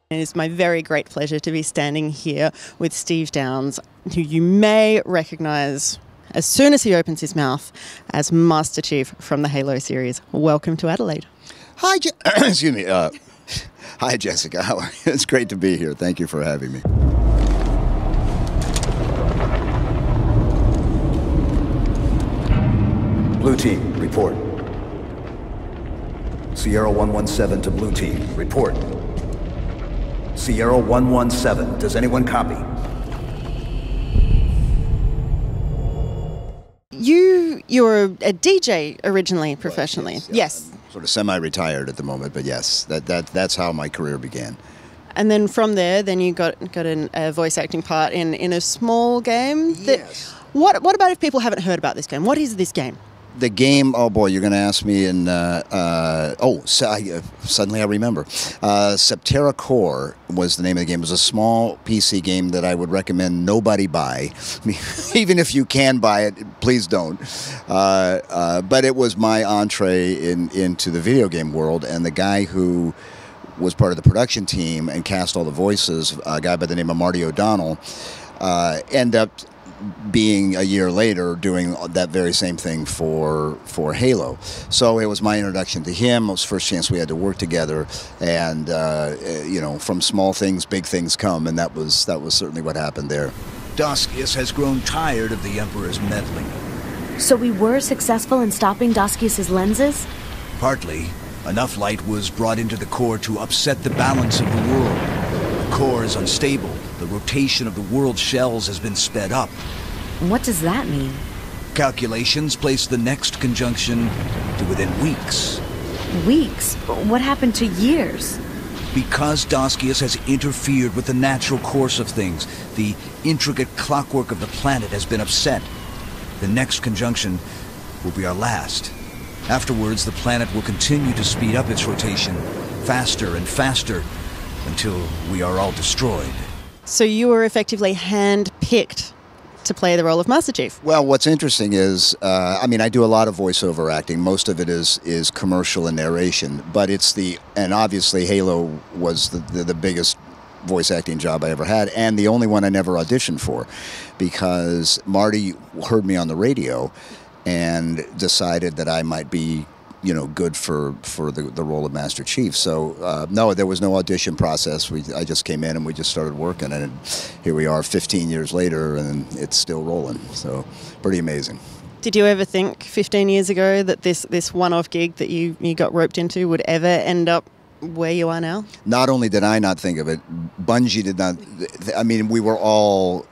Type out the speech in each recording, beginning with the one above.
It is my very great pleasure to be standing here with Steve Downes, who you may recognise as soon as he opens his mouth as Master Chief from the Halo series. Welcome to Adelaide. Hi, excuse me. Hi, Jessica. How are you? It's great to be here. Thank you for having me. Blue team, report. Sierra 117 to blue team, report. Sierra 117, does anyone copy? You're a DJ originally, professionally. Right, Yes. I'm sort of semi-retired at the moment, but yes, that's how my career began. And then from there, then you got a voice acting part in a small game. Yes. What about if people haven't heard about this game? What is this game? The game, oh boy, you're going to ask me in, suddenly I remember. Septerra Core was the name of the game. It was a small PC game that I would recommend nobody buy. Even if you can buy it, please don't. But it was my entree into the video game world, and the guy who was part of the production team and cast all the voices, a guy by the name of Marty O'Donnell, ended up being a year later doing that very same thing for Halo. So it was my introduction to him. It was the first chance we had to work together, and you know, from small things big things come, and that was certainly what happened there. Daskius has grown tired of the Emperor's meddling. So we were successful in stopping Daskius' lenses? Partly. Enough light was brought into the core to upset the balance of the world. The core is unstable. The rotation of the world's shells has been sped up. What does that mean? Calculations place the next conjunction to within weeks. Weeks? What happened to years? Because Daskius has interfered with the natural course of things, the intricate clockwork of the planet has been upset. The next conjunction will be our last. Afterwards, the planet will continue to speed up its rotation, faster and faster, until we are all destroyed. So you were effectively hand-picked to play the role of Master Chief. Well, what's interesting is, I mean, I do a lot of voiceover acting. Most of it is commercial and narration, but and obviously Halo was the biggest voice acting job I ever had, and the only one I never auditioned for, because Marty heard me on the radio and decided that I might be, you know, good for the role of Master Chief. So no, there was no audition process. I just came in and we just started working, and here we are 15 years later, and it's still rolling. So pretty amazing. Did you ever think 15 years ago that this one-off gig that you got roped into would ever end up where you are now? Not only did I not think of it, Bungie did not. I mean, we were all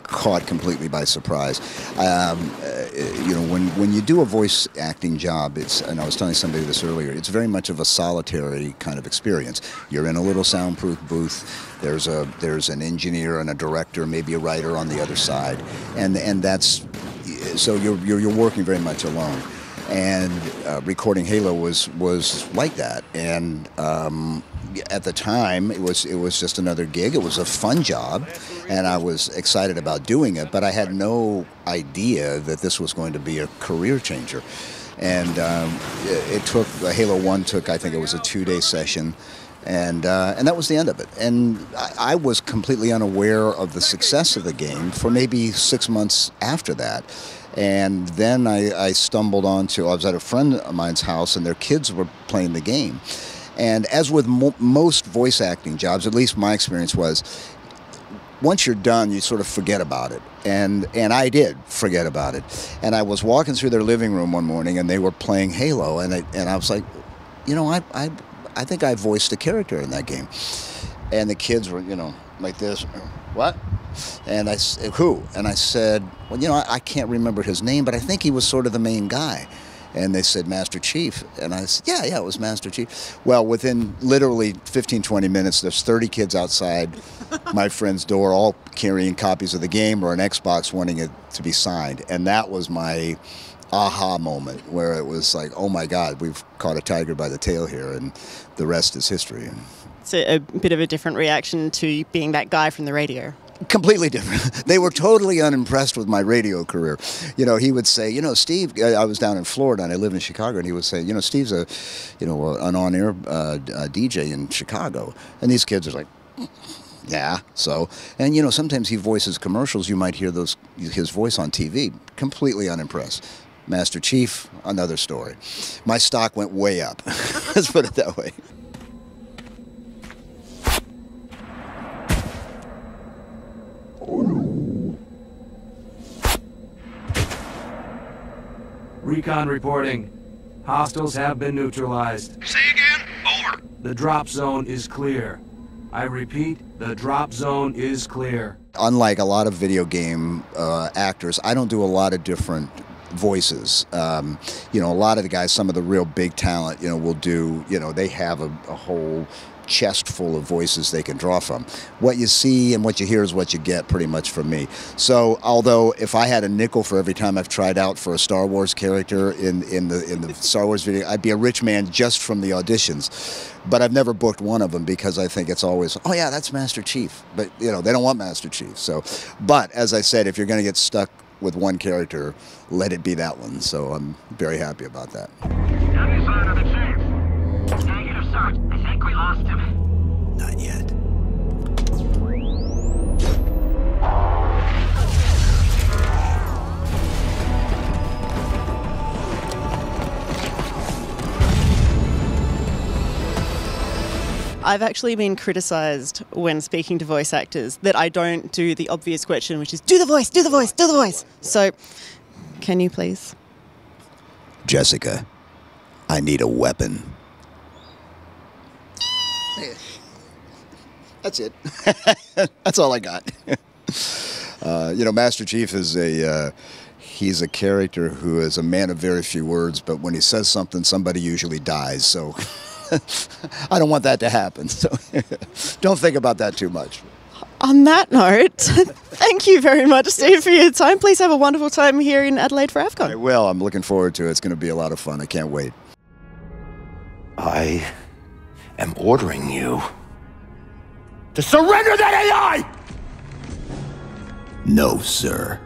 caught completely by surprise. You know, when you do a voice acting job, and I was telling somebody this earlier, it's very much of a solitary kind of experience. You're in a little soundproof booth. There's an engineer and a director, maybe a writer on the other side, and that's so you're working very much alone. And recording Halo was like that, and at the time it was just another gig. It was a fun job, and I was excited about doing it, but I had no idea that this was going to be a career changer. And it took Halo 1 took, I think it was a 2-day session, and that was the end of it. And I was completely unaware of the success of the game for maybe 6 months after that. And then I stumbled onto, I was at a friend of mine's house, and their kids were playing the game. And as with most voice acting jobs, at least my experience was, once you're done, you sort of forget about it. And I did forget about it. And I was walking through their living room one morning, and they were playing Halo, and I was like, you know, I think I voiced a character in that game. And the kids were, you know, like this, what? And I said, who? And I said, well, you know, I can't remember his name, but I think he was sort of the main guy. And they said, Master Chief. And I said, yeah, it was Master Chief. Well, within literally 15, 20 minutes, there's 30 kids outside my friend's door, all carrying copies of the game or an Xbox wanting it to be signed. And that was my aha moment, where it was like, oh my God, we've caught a tiger by the tail here, and the rest is history. It's a bit of a different reaction to being that guy from the radio. Completely different. They were totally unimpressed with my radio career. You know, he would say, you know, Steve, I was down in Florida and I live in Chicago, and he would say, you know, Steve's an on-air DJ in Chicago. And these kids are like, yeah, so. And, you know, sometimes he voices commercials. You might hear his voice on TV. Completely unimpressed. Master Chief, another story. My stock went way up. Let's put it that way. Recon reporting. Hostiles have been neutralized. Say again? Over. The drop zone is clear. I repeat, the drop zone is clear. Unlike a lot of video game actors, I don't do a lot of different voices. You know, a lot of the guys, some of the real big talent, you know, will do, you know, they have a whole chest full of voices they can draw from. What you see and what you hear is what you get, pretty much, from me. So, although if I had a nickel for every time I've tried out for a Star Wars character in the Star Wars video, I'd be a rich man just from the auditions. But I've never booked one of them because I think it's always, oh yeah, that's Master Chief. But, you know, they don't want Master Chief. So, but as I said, if you're going to get stuck with one character, let it be that one. So I'm very happy about that. Have you sighted the chief? Negative, sir. I think we lost him. Not yet. I've actually been criticised when speaking to voice actors that I don't do the obvious question, which is, do the voice, do the voice, do the voice. So, can you please? Jessica, I need a weapon. That's it. That's all I got. You know, Master Chief is he's a character who is a man of very few words, but when he says something, somebody usually dies, so I don't want that to happen, so don't think about that too much. On that note, thank you very much, Steve, for your time. Please have a wonderful time here in Adelaide for AVCon. I will. I'm looking forward to it. It's going to be a lot of fun. I can't wait. I am ordering you to surrender that AI! No, sir.